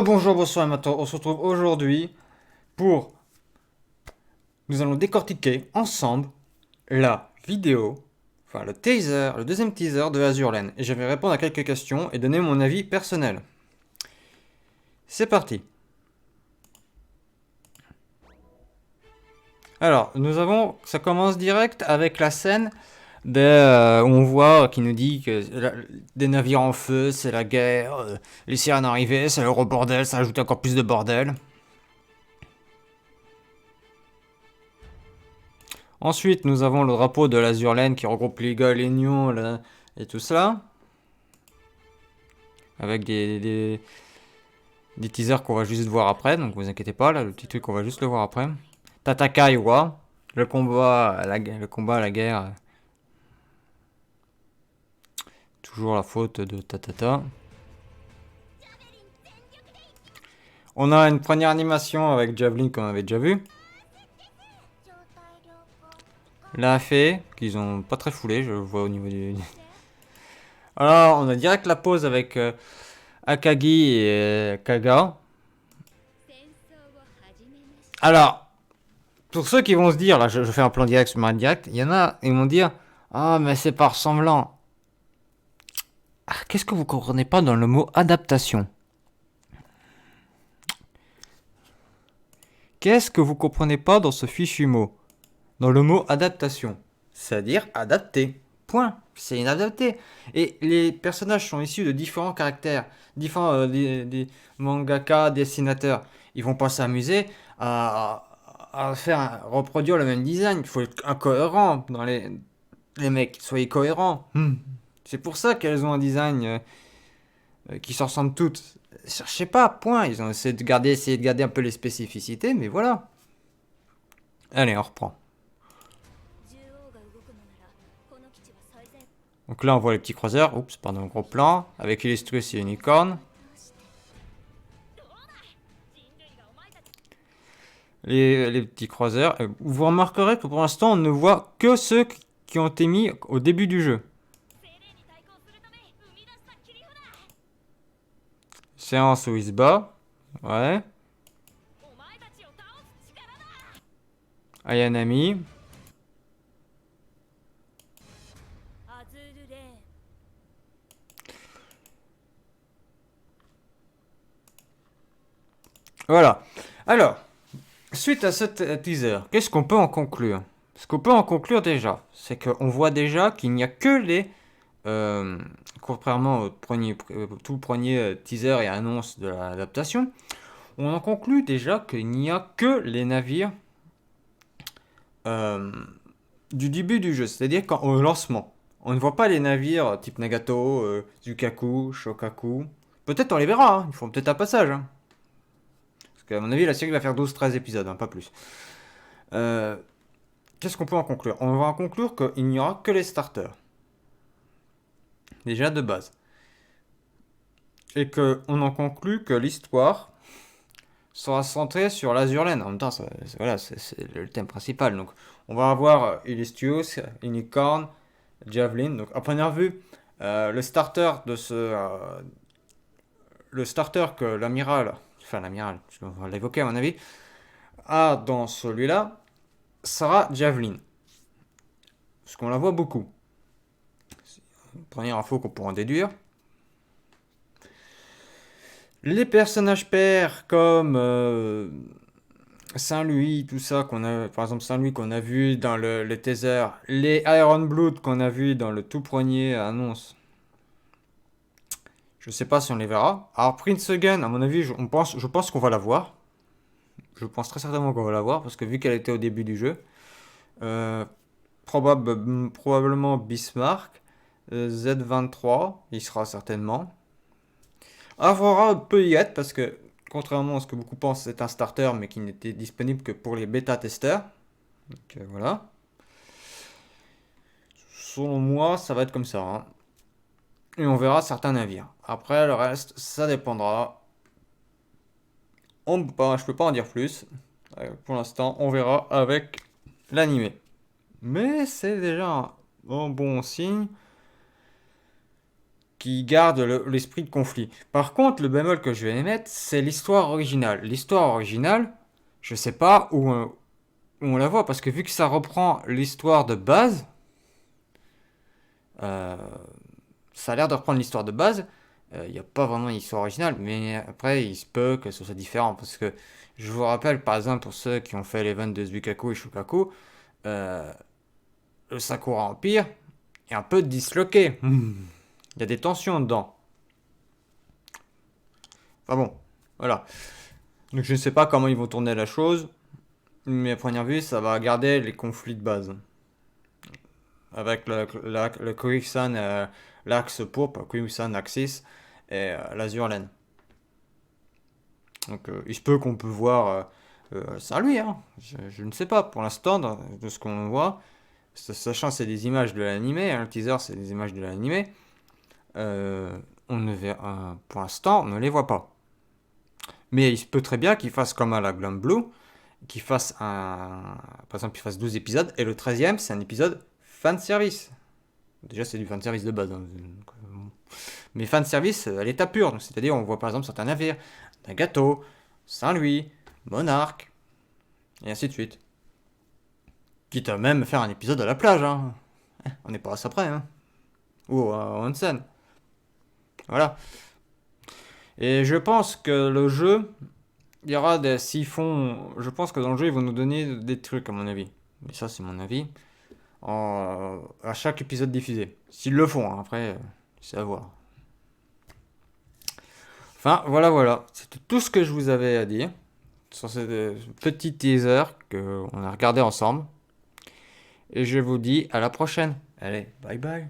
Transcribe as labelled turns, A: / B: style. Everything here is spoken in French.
A: Bonjour, bonsoir, maintenant on se retrouve aujourd'hui pour... Nous allons décortiquer ensemble la vidéo, enfin le teaser, le deuxième teaser de Azur Lane. Et je vais répondre à quelques questions et donner mon avis personnel. C'est parti. Alors, ça commence direct avec la scène où on voit qui nous dit que des navires en feu, c'est la guerre, les sirènes arrivées, c'est le gros bordel, ça ajoute encore plus de bordel. Ensuite, nous avons le drapeau de l'Azur Lane qui regroupe les gars, les Nions là, et tout ça. Avec des teasers qu'on va juste voir après, donc vous inquiétez pas, là, le petit truc, on va juste le voir après. Tatakai wa, le combat à la guerre. Toujours la faute de Tatata. On a une première animation avec Javelin qu'on avait déjà vu. La fée, qu'ils ont pas très foulé, je le vois au niveau du... Alors, on a direct la pause avec Akagi et Kaga. Alors, pour ceux qui vont se dire, là je fais un plan direct sur ma direct, il y en a, ils vont dire, ah mais c'est pas ressemblant. Ah, qu'est-ce que vous comprenez pas dans le mot adaptation? Qu'est-ce que vous comprenez pas dans ce fichu mot? Dans le mot adaptation. C'est-à-dire adapté. Point. C'est inadapté. Et les personnages sont issus de différents caractères, différents des mangaka, dessinateurs. Ils vont pas s'amuser à reproduire le même design. Il faut être incohérent dans les mecs. Soyez cohérents. C'est pour ça qu'elles ont un design qui se ressemblent toutes. Cherchez pas, point. Ils ont essayé de garder un peu les spécificités, mais voilà. Allez, on reprend. Donc là, on voit les petits croiseurs. Oups, pardon, gros plan. Avec Illustrious et Unicorn. Les petits croiseurs. Vous remarquerez que pour l'instant, on ne voit que ceux qui ont été mis au début du jeu. Séance où il se bat. Ouais. Ayanami. Voilà. Alors, suite à ce teaser, qu'est-ce qu'on peut en conclure? Ce qu'on peut en conclure déjà, c'est qu'on voit déjà qu'il n'y a que contrairement au tout premier teaser et annonce de l'adaptation, on en conclut déjà qu'il n'y a que les navires euh, du début du jeu, c'est-à-dire au lancement. On ne voit pas les navires type Nagato, Zukaku, Shokaku. Peut-être on les verra, hein. Ils font peut-être un passage. Hein. Parce qu'à mon avis, la série va faire 12-13 épisodes, hein, pas plus. Qu'est-ce qu'on peut en conclure? On va en conclure qu'il n'y aura que les starters. Déjà de base. Et qu'on en conclut que l'histoire sera centrée sur l'Azur Lane. En même temps, voilà, c'est le thème principal. Donc, on va avoir Illustrious, Unicorn, Javelin. Donc, à première vue, le starter le starter que l'amiral, on va l'évoquer à mon avis, a dans celui-là, sera Javelin. Parce qu'on la voit beaucoup. Première info qu'on pourra en déduire. Les personnages pairs comme Saint-Louis, tout ça, par exemple Saint-Louis qu'on a vu dans le teaser, les Iron Blood qu'on a vu dans le tout premier annonce, je sais pas si on les verra. Alors Prince Gun, à mon avis, je pense qu'on va la voir. Je pense très certainement qu'on va la voir, parce que vu qu'elle était au début du jeu, euh, probablement Bismarck, Z23, il sera certainement. Aurora peut y être parce que, contrairement à ce que beaucoup pensent, c'est un starter mais qui n'était disponible que pour les bêta-testeurs. Donc voilà. Selon moi, ça va être comme ça. Hein. Et on verra certains navires. Après, le reste, ça dépendra. Je peux pas en dire plus. Pour l'instant, on verra avec l'animé. Mais c'est déjà un bon signe. qui garde l'esprit de conflit. Par contre, le bémol que je vais émettre, c'est l'histoire originale. L'histoire originale, je sais pas où on la voit, parce que vu que ça reprend l'histoire de base, euh, ça a l'air de reprendre l'histoire de base. Il n'y a pas vraiment une histoire originale, mais après, il se peut que ce soit différent. Parce que je vous rappelle, par exemple, pour ceux qui ont fait l'event de Suikaku et Shukaku, euh, le Sakura Empire est un peu disloqué. Il y a des tensions dedans. Enfin bon, voilà. Donc je ne sais pas comment ils vont tourner la chose, mais à première vue, ça va garder les conflits de base. Avec le Koisan, l'axe pourpre, Koisan Axis, et l'Azur Lane. Donc il se peut qu'on peut voir Saint-Louis, hein. Je ne sais pas pour l'instant de ce qu'on voit. Sachant que c'est des images de l'animé, hein, le teaser c'est des images de l'animé, on ne verra, pour l'instant on ne les voit pas. Mais il se peut très bien qu'il fasse comme à la Glam Blue, qu'il fasse par exemple qu'il fasse 12 épisodes, et le 13e c'est un épisode fan service. Déjà c'est du fan service de base, hein. Mais fan service à l'état pur, c'est-à-dire on voit par exemple certains navires, Nagato, Saint-Louis, Monarque, et ainsi de suite. Quitte à même faire un épisode à la plage, hein. On n'est pas à ça près, hein. Ou à Onsen. Voilà. Et je pense que le jeu, il y aura des siphons. Je pense que dans le jeu, ils vont nous donner des trucs, à mon avis. Mais ça, c'est mon avis. À chaque épisode diffusé. S'ils le font, hein. Après, c'est à voir. Enfin, voilà, voilà. C'était tout ce que je vous avais à dire sur ce petit teaser qu'on a regardé ensemble. Et je vous dis à la prochaine. Allez, bye bye.